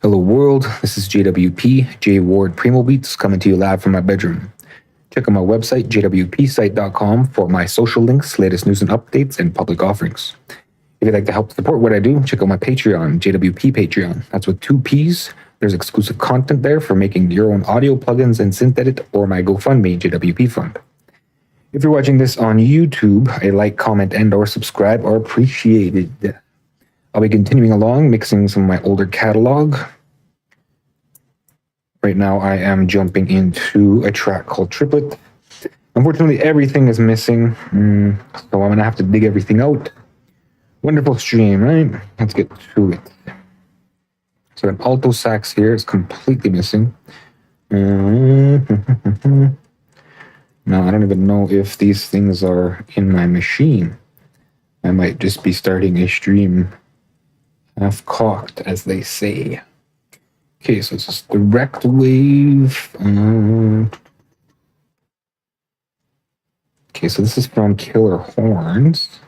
Hello world, this is JWP, J Ward Primo Beats, coming to you live from my bedroom. Check out my website, jwpsite.com, for my social links, latest news and updates, and public offerings. If you'd like to help support what I do, check out my Patreon, JWP Patreon. That's with 2 P's. There's exclusive content there for making your own audio plugins and synth edit, or my GoFundMe, JWP Fund. If you're watching this on YouTube, a like, comment, and or subscribe are appreciated. I'll be continuing along, mixing some of my older catalog. Right now, I am jumping into a track called Triplet. Unfortunately, everything is missing, so I'm gonna have to dig everything out. Wonderful stream, right? Let's get to it. So an alto sax here is completely missing. Now, I don't even know if these things are in my machine. I might just be starting a stream half-cocked, as they say. Okay, so this is direct wave. Okay, so this is from Killer Horns,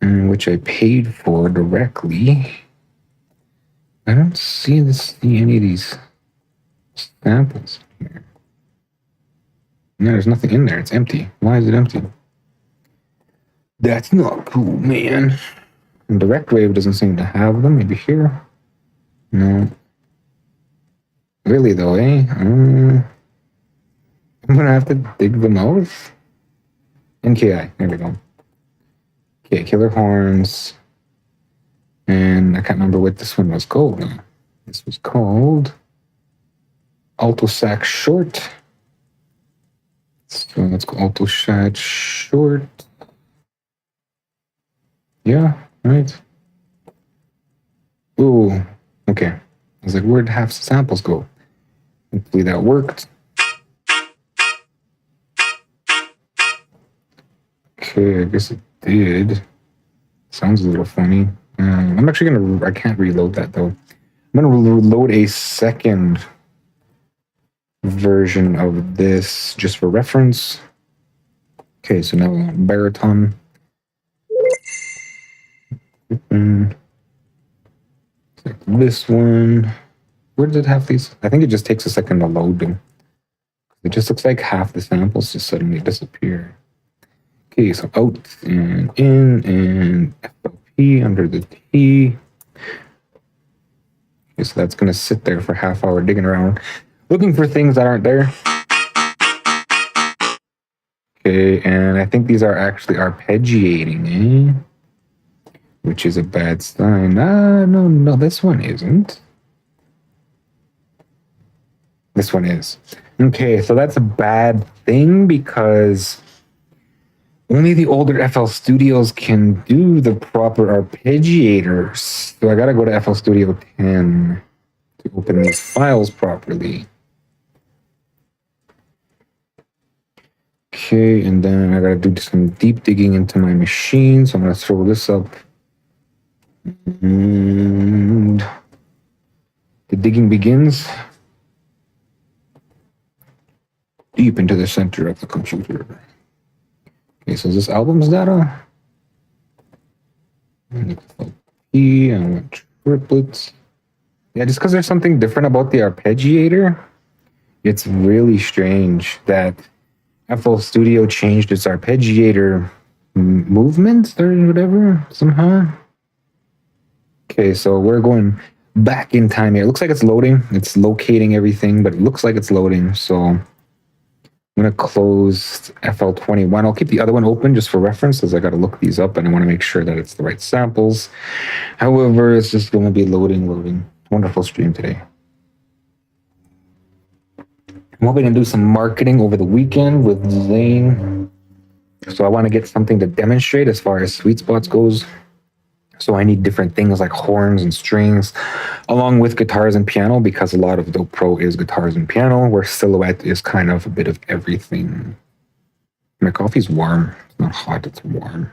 which I paid for directly. I don't see any of these samples here. No, there's nothing in there. It's empty. Why is it empty? That's not cool, man. And direct wave doesn't seem to have them. Maybe here. No. Really though, eh? I'm gonna have to dig them out. NKI. There we go. Okay, Killer Horns. And I can't remember what this one was called now. This was called Alto Sax Short. So let's go Alto Sax Short. Yeah, right. Ooh, okay. I was like, where'd half the samples go? Hopefully that worked. Okay, I guess it did. Sounds a little funny. I'm actually I can't reload that though. I'm gonna reload a second version of this just for reference. Okay, so now we want baritone. This one. Where does it have these? I think it just takes a second to load them. It just looks like half the samples just suddenly disappear. Okay, so out and in and FLP under the T. Okay, so that's going to sit there for half hour digging around, looking for things that aren't there. Okay, and I think these are actually arpeggiating, which is a bad sign. No, this one isn't. This one is. Okay, so that's a bad thing because only the older FL Studios can do the proper arpeggiators. So I gotta go to FL Studio 10 to open these files properly. Okay, and then I gotta do some deep digging into my machine. So I'm gonna throw this up. And the digging begins deep into the center of the computer. Okay, so is this album's data? I want triplets. Yeah, just because there's something different about the arpeggiator, it's really strange that FL Studio changed its arpeggiator movements or whatever somehow. Okay, so we're going back in time here. It looks like it's loading. It's locating everything, but it looks like it's loading. So I'm going to close FL21. I'll keep the other one open just for reference, as I got to look these up and I want to make sure that it's the right samples. However, it's just going to be loading. Wonderful stream today. I'm hoping to do some marketing over the weekend with Zane. So I want to get something to demonstrate as far as sweet spots goes. So I need different things like horns and strings, along with guitars and piano, because a lot of Dope Pro is guitars and piano, where Silhouette is kind of a bit of everything. My coffee's warm. It's not hot, it's warm.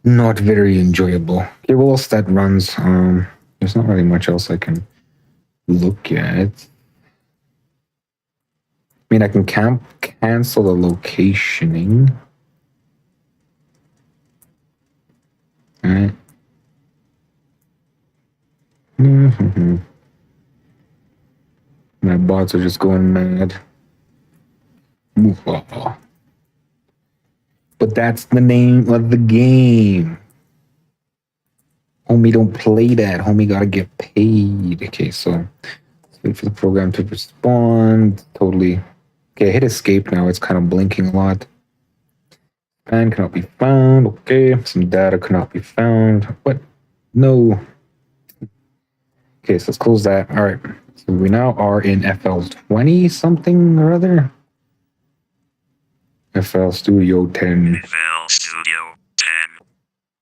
Not very enjoyable. Okay, well, else that runs, there's not really much else I can look at. I mean, I can cancel the locationing. All right. My bots are just going mad. But that's the name of the game. Homie, don't play that. Homie gotta get paid. Okay, so let's wait for the program to respond. Totally. Okay, hit escape now. It's kind of blinking a lot. And cannot be found. Okay, some data cannot be found. What? No. Okay, so let's close that. All right. So we now are in FL20 something or other. FL Studio 10. FL Studio 10.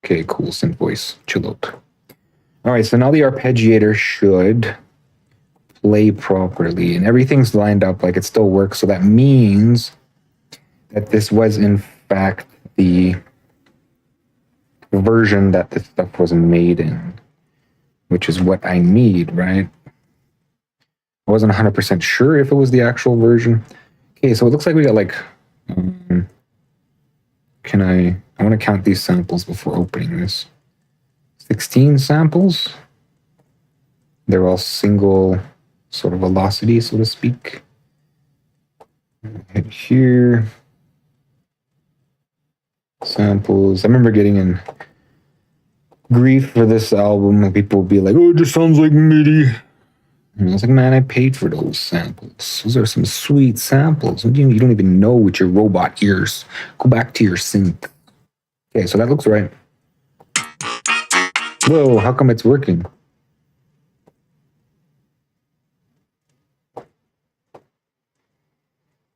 Okay, cool. Synth voice. Chill out. All right, so now the arpeggiator should play properly and everything's lined up like it still works. So that means that this was in fact the version that this stuff was made in, which is what I need, right? I wasn't 100% sure if it was the actual version. Okay, so it looks like we got like, I want to count these samples before opening this. 16 samples. They're all single sort of velocity, so to speak. Hit here. Samples. I remember getting in grief for this album, and people would be like, "Oh, it just sounds like MIDI." And I was like, "Man, I paid for those samples. Those are some sweet samples. You don't even know with your robot ears. Go back to your synth." Okay, so that looks right. Whoa, how come it's working?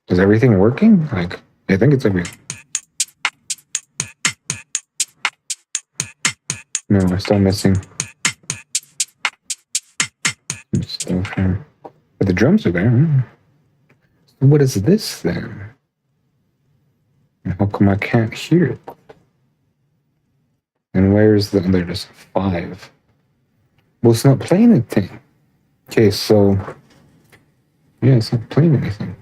Is everything working? Like, I think it's everything. No, we're still missing some stuff here. But the drums are there. So what is this then? How come I can't hear it? And where's the other? There's 5. Well, it's not playing anything. Okay, so yeah, it's not playing anything.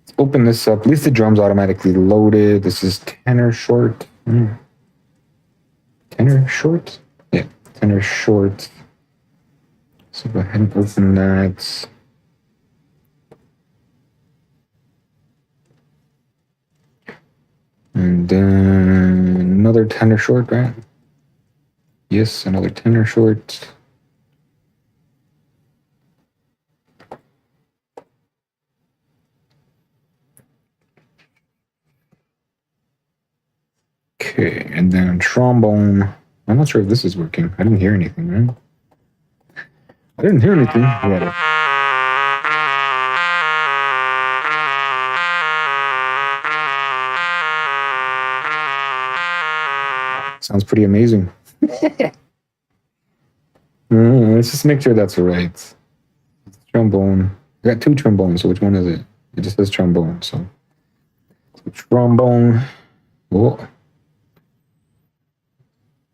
Let's open this up. At least the drums automatically loaded. This is tenor short. Tenor short? Yeah, tenor short. So go ahead and open that. And then another tenor short, right? Yes, another tenor short. Okay, and then trombone. I'm not sure if this is working. I didn't hear anything, right? I didn't hear anything. Yeah. Sounds pretty amazing. Let's just make sure that's right. Trombone. I got 2 trombones, so which one is it? It just says trombone, so trombone. Oh.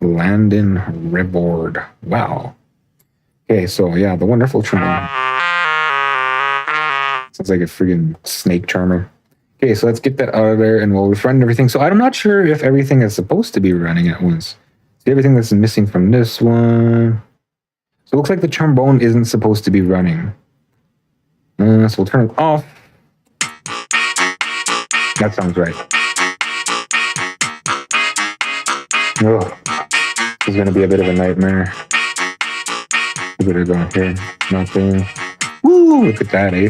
Landon Ribord. Wow. Okay, so yeah, the wonderful trombone. Sounds like a friggin' snake charmer. Okay, so let's get that out of there and we'll refrend everything. So I'm not sure if everything is supposed to be running at once. See everything that's missing from this one. So it looks like the trombone isn't supposed to be running. So we'll turn it off. That sounds right. Ugh. This is going to be a bit of a nightmare. We better go here. Nothing. Woo! Look at that, eh?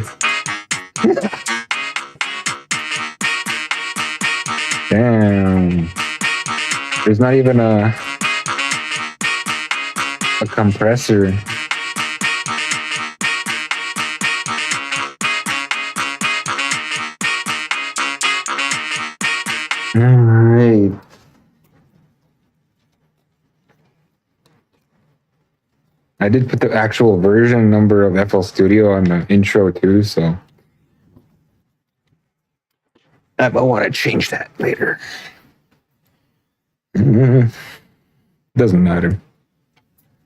Damn. There's not even a compressor. All right. I did put the actual version number of FL Studio on the intro too, so I want to change that later. Doesn't matter.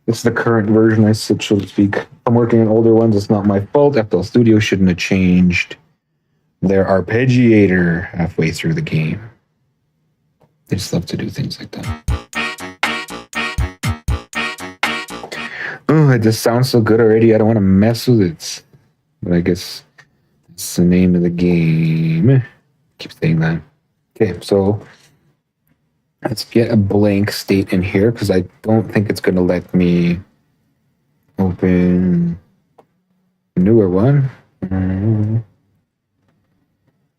It's the current version, I so to speak. If I'm working on older ones, it's not my fault. FL Studio shouldn't have changed their arpeggiator halfway through the game. They just love to do things like that. Oh, it just sounds so good already. I don't want to mess with it. But I guess it's the name of the game. Keep saying that. Okay, so let's get a blank state in here because I don't think it's going to let me open a newer one.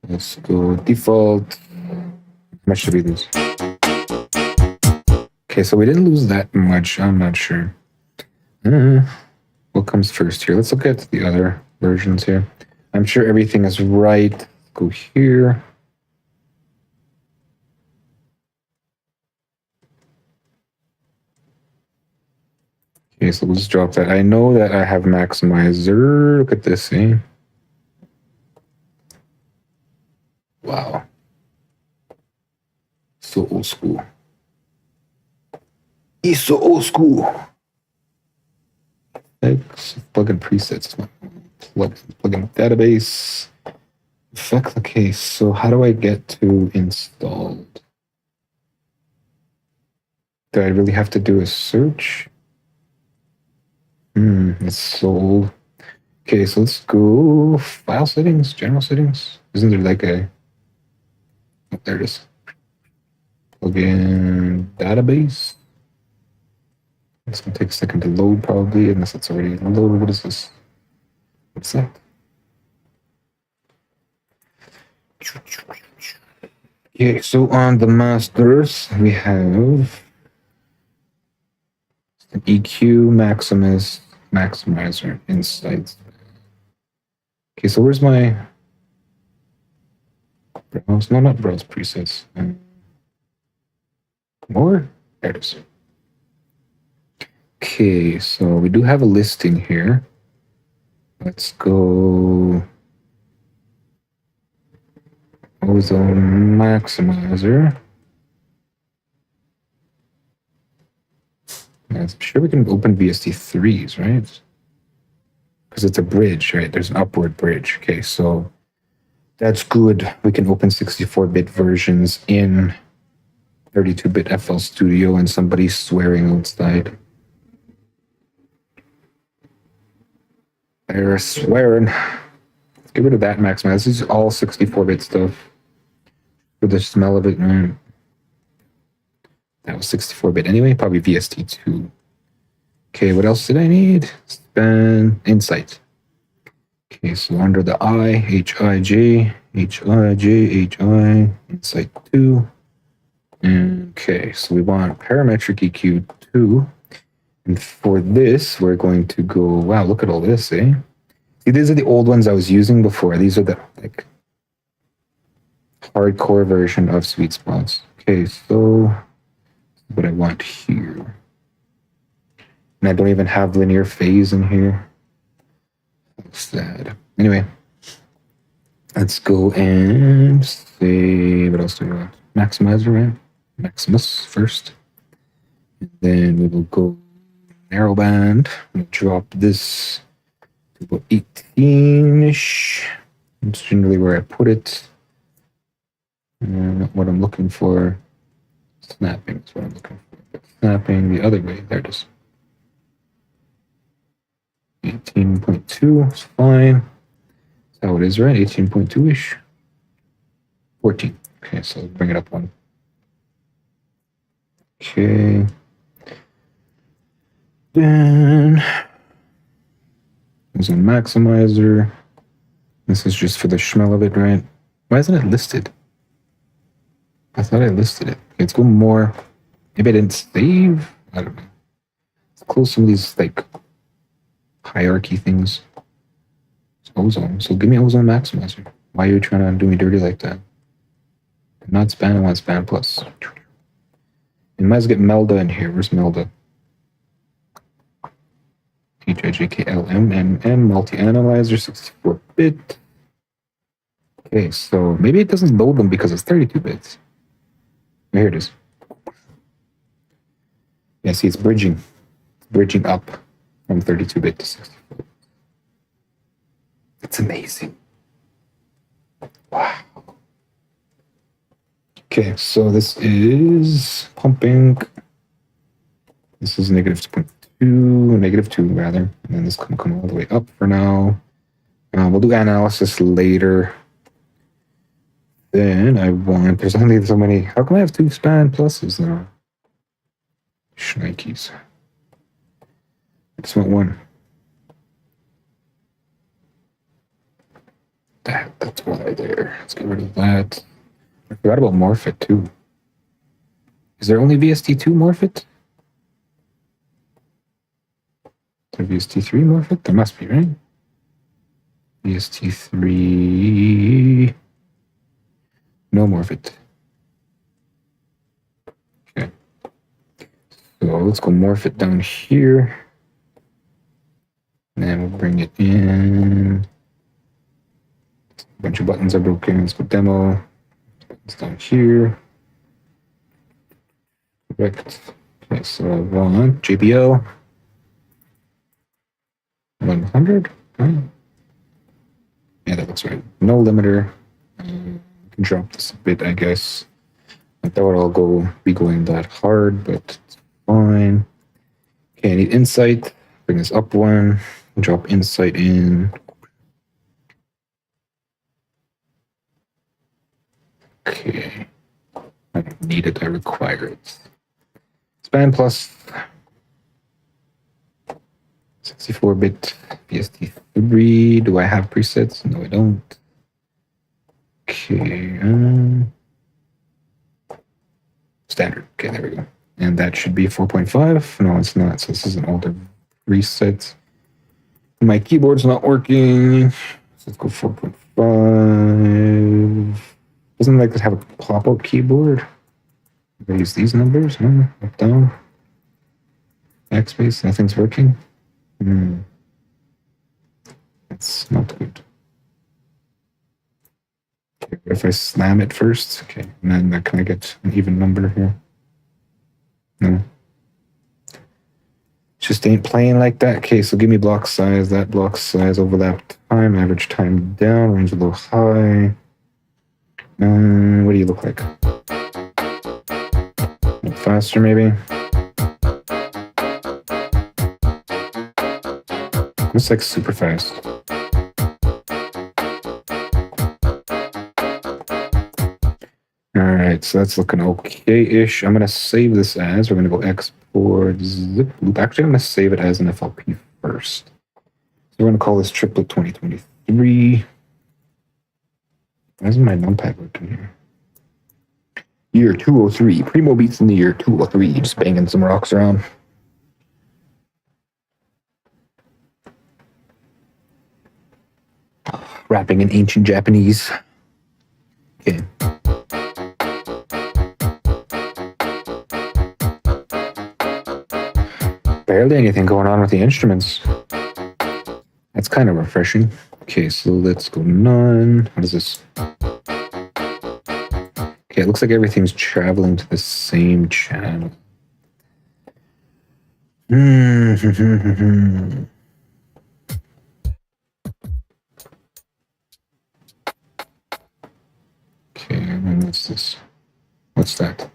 Let's go default. How much did we lose? Okay, so we didn't lose that much. I'm not sure. What comes first here? Let's look at the other versions here. I'm sure everything is right. Let's go here. Okay, so let's drop that. I know that I have maximizer. Look at this, eh? Wow. So old school. He's so old school. Plug in presets. Plug in database. Effect the case. So how do I get to installed? Do I really have to do a search? It's so old. Okay, so let's go file settings, general settings. Isn't there like a... Oh, there it is. Plug in database. It's gonna take a second to load probably, unless it's already loaded. What is this? What's that? Okay, so on the masters, we have an EQ, Maximus, Maximizer, Insights. Okay, so where's my browse? No, not browse presets. More? There it is. Okay, so we do have a listing here. Let's go Ozone Maximizer. I'm sure we can open VST3s, right? Because it's a bridge, right? There's an upward bridge. Okay, so that's good. We can open 64-bit versions in 32-bit FL Studio and somebody's swearing outside. They're swearing. Let's get rid of that maximizer. This is all 64-bit stuff. For the smell of it, man. That was 64-bit anyway, probably VST2. Okay, what else did I need? Span Insight. Okay, so under the I, HIJ, Insight 2. Okay, so we want parametric EQ 2. And for this, we're going to go, wow, look at all this, eh? See, these are the old ones I was using before. These are the like hardcore version of sweet spots. Okay, so what I want here. And I don't even have linear phase in here. That's sad. Anyway, let's go and say, what else do we want? Maximizer, right? Maximus first. And then we will go narrowband. We'll drop this to about 18-ish. That's generally where I put it. And what I'm looking for, snapping is what I'm looking for. But snapping the other way, there it is. 18.2 is fine. That's how it is, right? 18.2-ish. 14. Okay, so bring it up one. Okay. Then there's a maximizer. This is just for the schmell of it, right? Why isn't it listed? I thought I listed it. Okay, let's go more. Maybe I didn't save. I don't know. Let's close some of these like hierarchy things. It's ozone. So give me ozone maximizer. Why are you trying to do me dirty like that? Not span, I want span plus. You might as well get Melda in here. Where's Melda? HIJKLMMM, multi-analyzer, 64-bit. Okay, so maybe it doesn't load them because it's 32 bits. Here it is. Yeah, see, it's bridging. It's bridging up from 32-bit to 64. It's amazing. Wow. Okay, so this is pumping. This is negative 2.2. -2 rather, and then this can come all the way up for now. We'll do analysis later. Then I want, there's only so many. How come I have 2 span pluses now? Shnikes. I just want 1. That's why there. Let's get rid of that. I forgot about Morphit too. Is there only VST2 Morphit? Is there VST3 Morphit? There must be, right? VST3. No Morphit. Okay. So let's go Morphit down here. And then we'll bring it in. A bunch of buttons are broken. Let's go demo. Buttons down here. Correct. Okay, so I want JBL 100. Right. Yeah, that looks right. No limiter. I can drop this a bit, I guess. I thought I'll be going that hard, but it's fine. Okay, I need insight. Bring this up 1. Drop insight in. Okay. I don't need it, I require it. Span plus 64-bit VST3. Do I have presets? No, I don't. Okay. Standard. Okay, there we go. And that should be 4.5. No, it's not. So this is an older reset. My keyboard's not working. So let's go 4.5. Doesn't like to have a pop-up keyboard. I use these numbers. No, up, down. Backspace. Nothing's working. That's not good. Okay, what if I slam it first? Okay, and then can I get an even number here? No. Just ain't playing like that. Okay, so give me block size. That block size, overlap time, average time down, range a little high. What do you look like? Faster, maybe? Looks like super fast. Alright, so that's looking okay-ish. I'm going to save this as, we're going to go export zip loop. Actually, I'm going to save it as an FLP first. So we're going to call this triplet 2023. Why isn't my numpad working here? Year 203. Primo beats in the year 203. Just banging some rocks around. Rapping in ancient Japanese. Okay. Barely anything going on with the instruments. That's kind of refreshing. Okay, so let's go none. What is this? Okay, it looks like everything's traveling to the same channel. Okay, and then what's this? What's that?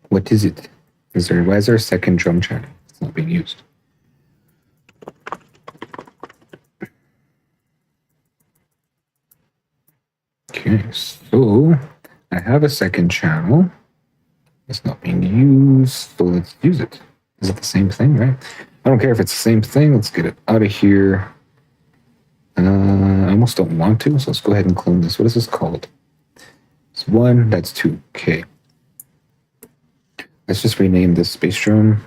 What is it? Why is there a second drum channel? It's not being used. Okay, so I have a second channel. It's not being used, so let's use it. Is it the same thing, right? I don't care if it's the same thing. Let's get it out of here. I almost don't want to, so let's go ahead and clone this. What is this called? It's 1, that's 2. Okay. Let's just rename this space drum.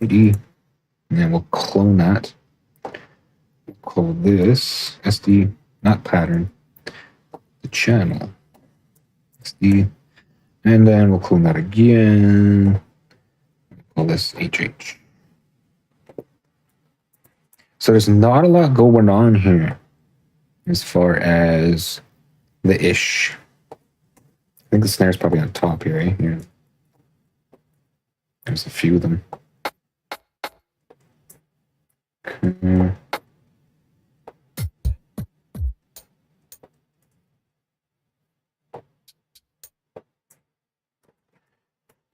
And then we'll clone that. We'll call this SD, not pattern, the channel. SD. And then we'll clone that again. Call this HH. So there's not a lot going on here as far as the ish. I think the snare's probably on top here, right? Here. There's a few of them. Okay.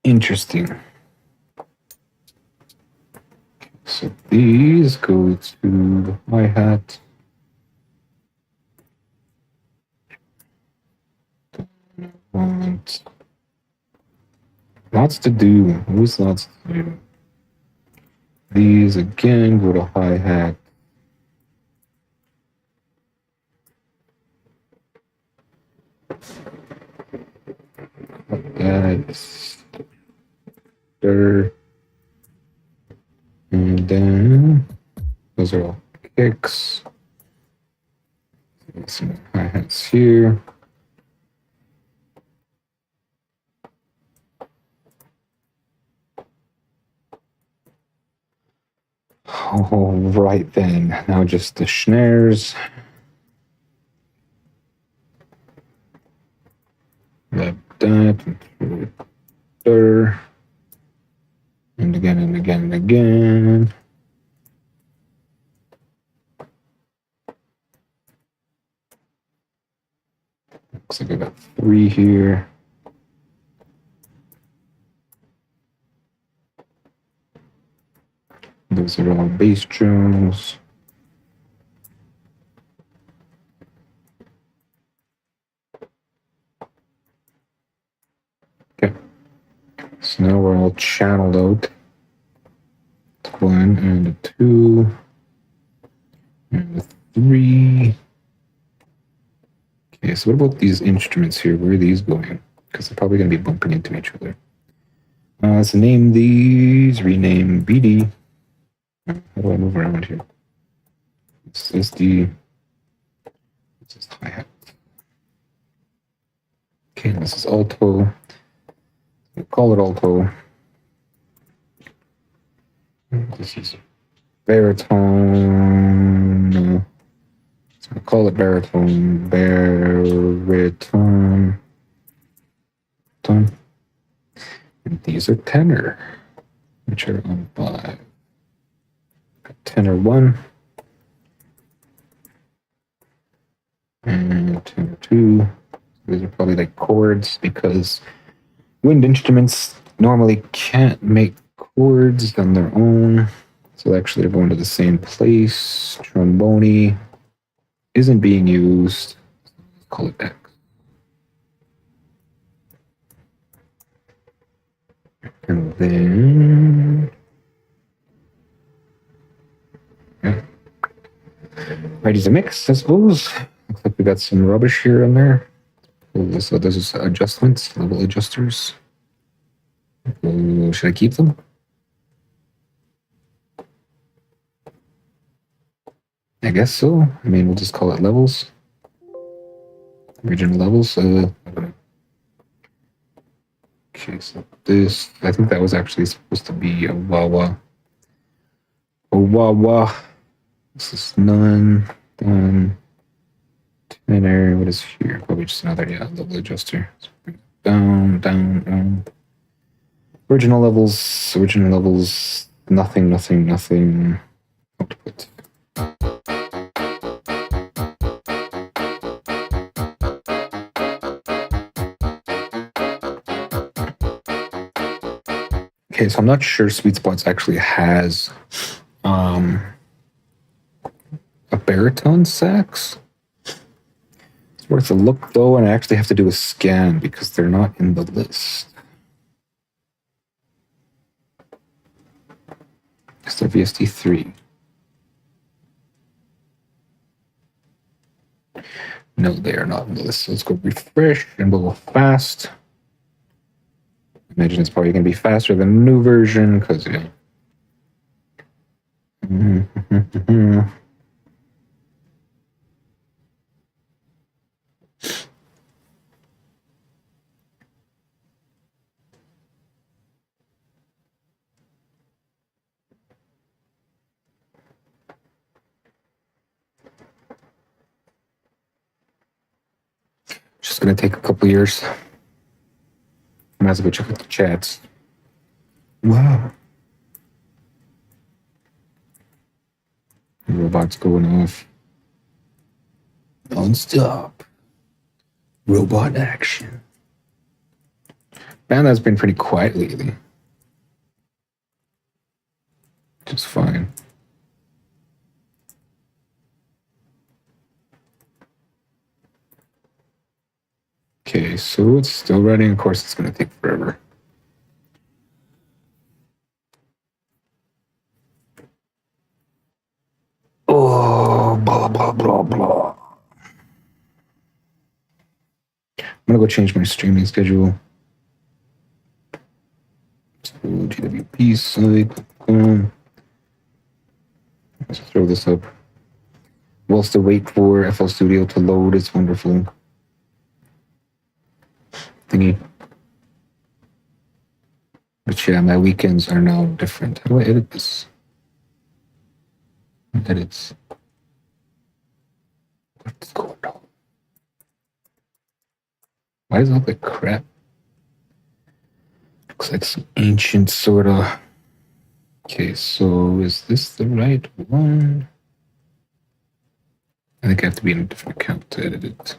Interesting. these go to the hi-hat. Want lots to do. Who's lots to do? These again go to hi-hat. That's there. And then those are all kicks. Some hi-hats here. All right then. Now just the snares. That, there. And again and again and again. Looks like I got 3 here. Those are all bass drums. Okay. So now we're all channeled out. 1 and a 2 and a 3. Okay, so what about these instruments here? Where are these going? Because they're probably going to be bumping into each other. So name these, rename BD. How do I move around here? This is the hi-hat. Okay, this is alto. We'll call it alto. This is baritone. No. So we'll call it baritone. Baritone. And these are tenor, which are on 5. Tenor 1. And tenor 2. These are probably like chords because wind instruments normally can't make chords on their own. So actually they're going to the same place. Trombone isn't being used. Let's call it X. And then yeah. Ready to mix, I suppose. Looks like we got some rubbish here in there. So there's adjustments, level adjusters. Should I keep them? I guess so. I mean, we'll just call it levels. Original levels. Okay, so this, I think that was actually supposed to be a wah-wah. A wah-wah. This is none, done. Tenor, what is here? Probably just another, level adjuster. So bring it down, down, down. Original levels, nothing, nothing, nothing. Output. Okay, so I'm not sure Sweet Spots actually has a baritone sax. It's worth a look though, and I actually have to do a scan because they're not in the list. It's the VST3. No, they are not in the list. So let's go refresh and we'll go fast. Imagine it's probably going to be faster than the new version because, yeah. Just going to take a couple years. Might as well check out the chats. Wow. The robot's going off. Non-stop. Robot action. Man, that's been pretty quiet lately. Just fine. so it's still running. Of course, it's going to take forever. Oh, blah, blah, blah, blah. I'm going to go change my streaming schedule. So JWP site. Let's throw this up. We'll still wait for FL Studio to load its wonderful thingy. But yeah, my weekends are now different. How do I edit this? Edits. What's going on? Why does it look like crap? Looks like some ancient sort of. Okay, so is this the right one? I think I have to be in a different account to edit it.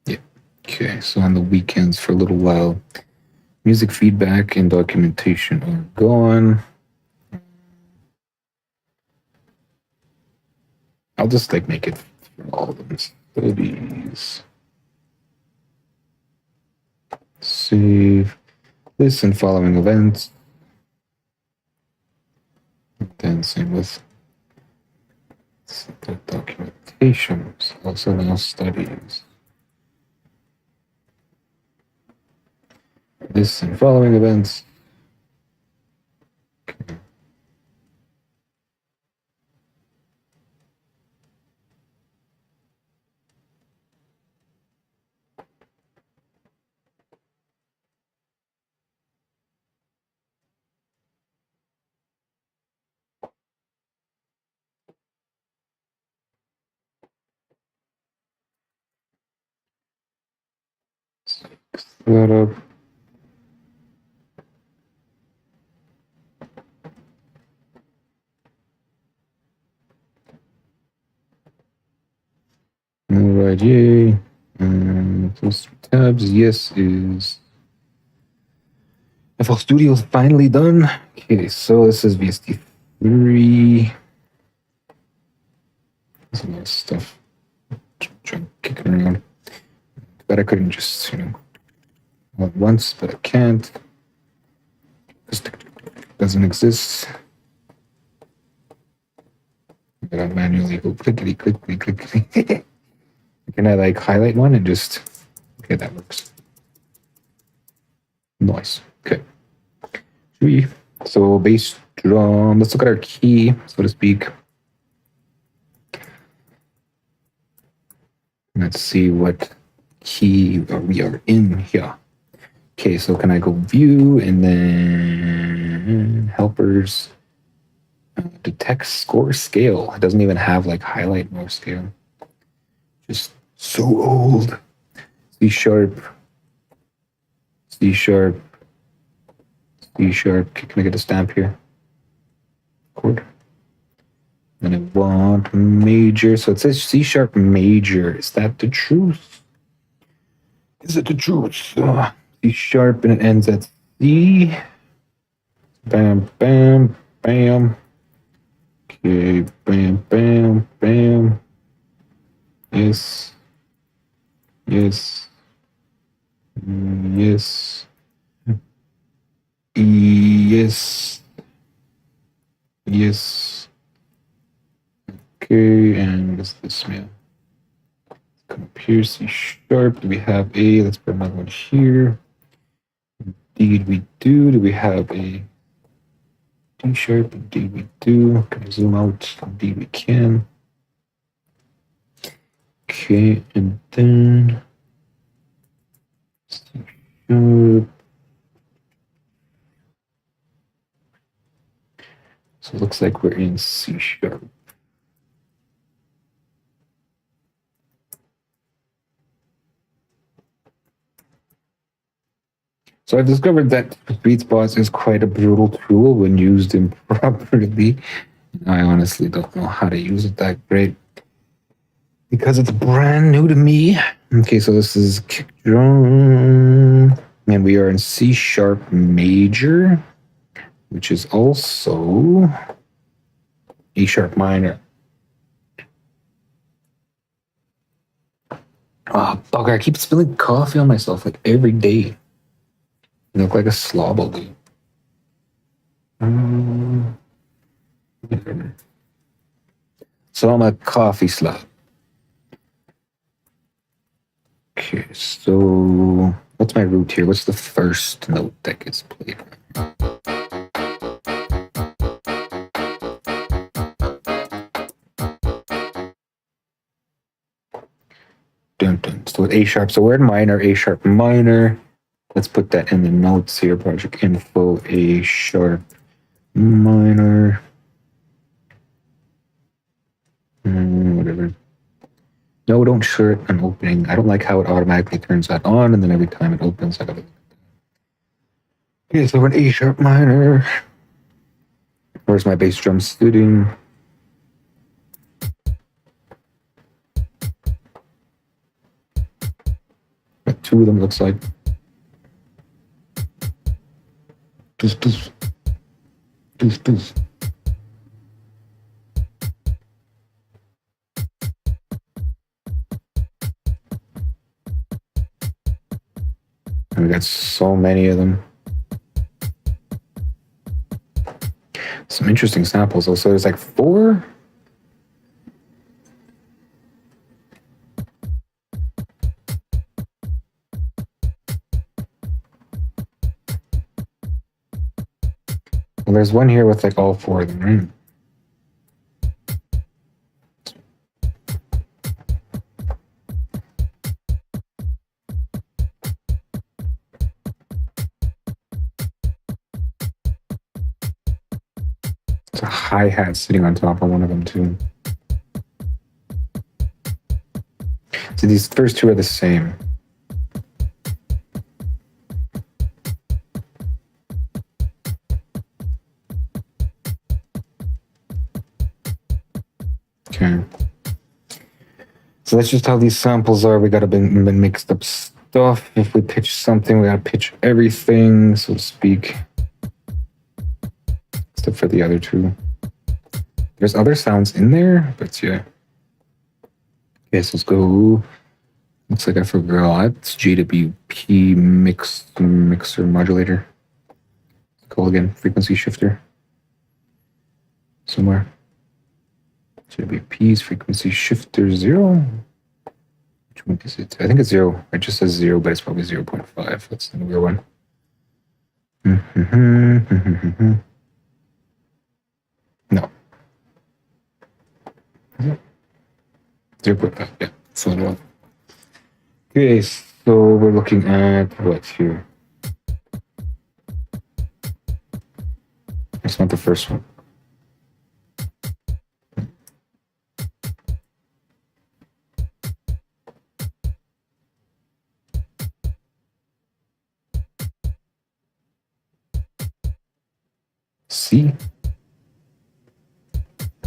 Yeah. Okay, so on the weekends for a little while, music feedback and documentation are gone. I'll just like make it for all of them. Studies. Save. Listen following events. Then same with the documentations, also now studies. Listen following events. Okay. That up. Alright, yay. Those tabs, yes, is FL Studio is finally done. Okay, so this is VST3. There's a lot of stuff. Trying to kick it around. But I couldn't just, all at once, but I can't. Because it doesn't exist. I gotta manually go clickety, clickety, clickety. Can I like highlight one and just, okay, that works. Nice. Okay. So bass drum, let's look at our key, so to speak. Let's see what key we are in here. Okay, so can I go view and then helpers, detect score scale. It doesn't even have like highlight nor scale. Just so old. C sharp, C sharp, C sharp. Can I get a stamp here? Chord. And I want major. So it says C sharp major. Is that the truth? Is it the truth? C sharp and it ends at C. Bam, bam, bam. Okay, bam, bam, bam. Yes. Yes. Yes. Yes. Yes. Okay, and what's this mail? Come up here, C sharp. Do we have a? Let's put another one here. Indeed, we do. Do we have a D sharp? Indeed, we do. Can I zoom out? Indeed, we can. Okay, and then C sharp. So it looks like we're in C sharp. So I've discovered that BeatSpot is quite a brutal tool when used improperly. I honestly don't know how to use it that great because it's brand new to me. Okay, so this is kick drum, and we are in C sharp major, which is also A sharp minor. Oh, bugger, I keep spilling coffee on myself like every day. I look like a slob all day. So I'm a coffee slob. Okay, so what's my root here? What's the first note that gets played? Dun, dun. So A sharp. So we're in minor, A sharp minor. Let's put that in the notes here. Project info, A sharp minor. Whatever. No, don't shut an opening. I don't like how it automatically turns that on, and then every time it opens, I gotta. Okay, so we're in A sharp minor. Where's my bass drum sitting? Got two of them, looks like. Doof, doof. Doof, doof. And we got so many of them. Some interesting samples. Also, there's like 4. Well, there's one here with like all 4 of them, right? There's a hi-hat sitting on top of one of them too. So these first 2 are the same. Okay. So that's just how these samples are. We gotta been mixed up stuff. If we pitch something, we gotta pitch everything, so to speak. Except for the other 2. There's other sounds in there, but yeah. Okay, so let's go. Looks like I forgot. It's JWP mixer modulator. Call again, frequency shifter. Somewhere. JWP's frequency shifter 0. Which one is it? I think it's 0. It just says 0, but it's probably 0.5. That's the newer one. No. Is it? 0.5, yeah. That's the one. Okay, so we're looking at what here? That's not the first one. C?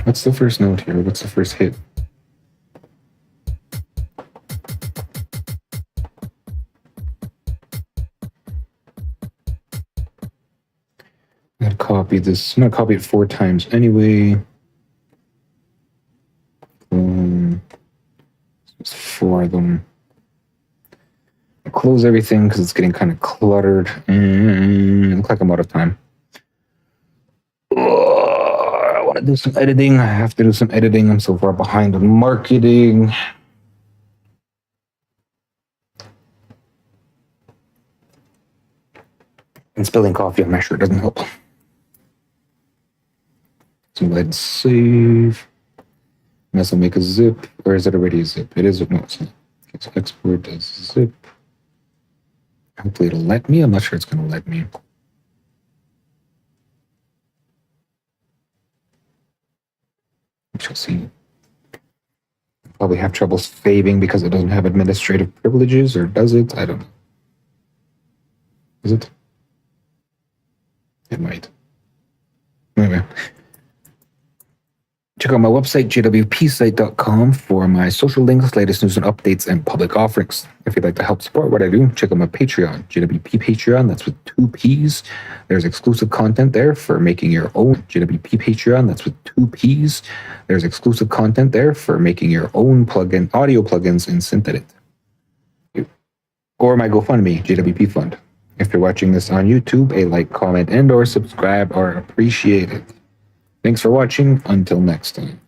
What's the first note here? What's the first hit? I'm gonna copy this. I'm gonna copy it 4 times anyway. There's 4 of them. I'll close everything because it's getting kind of cluttered. And it looks like I'm out of time. I want to do some editing. I have to do some editing. I'm so far behind on marketing. And spilling coffee on my shirt doesn't help. So let's save. And this will make a zip. Or is it already a zip? It is. No, it's not. Okay, so export as zip. Hopefully it'll let me. I'm not sure it's going to let me. We shall see. Probably have trouble saving because it doesn't have administrative privileges, or does it? I don't know. Is it? It might. Anyway. Check out my website, jwpsite.com, for my social links, latest news and updates, and public offerings. If you'd like to help support what I do, check out my Patreon, JWP Patreon. That's with 2 P's. There's exclusive content there for making your own JWP Patreon. That's with 2 P's. There's exclusive content there for making your own plugin, audio plugins in SynthEdit. Or my GoFundMe, JWP Fund. If you're watching this on YouTube, a like, comment, and or subscribe are appreciated. Thanks for watching. Until next time.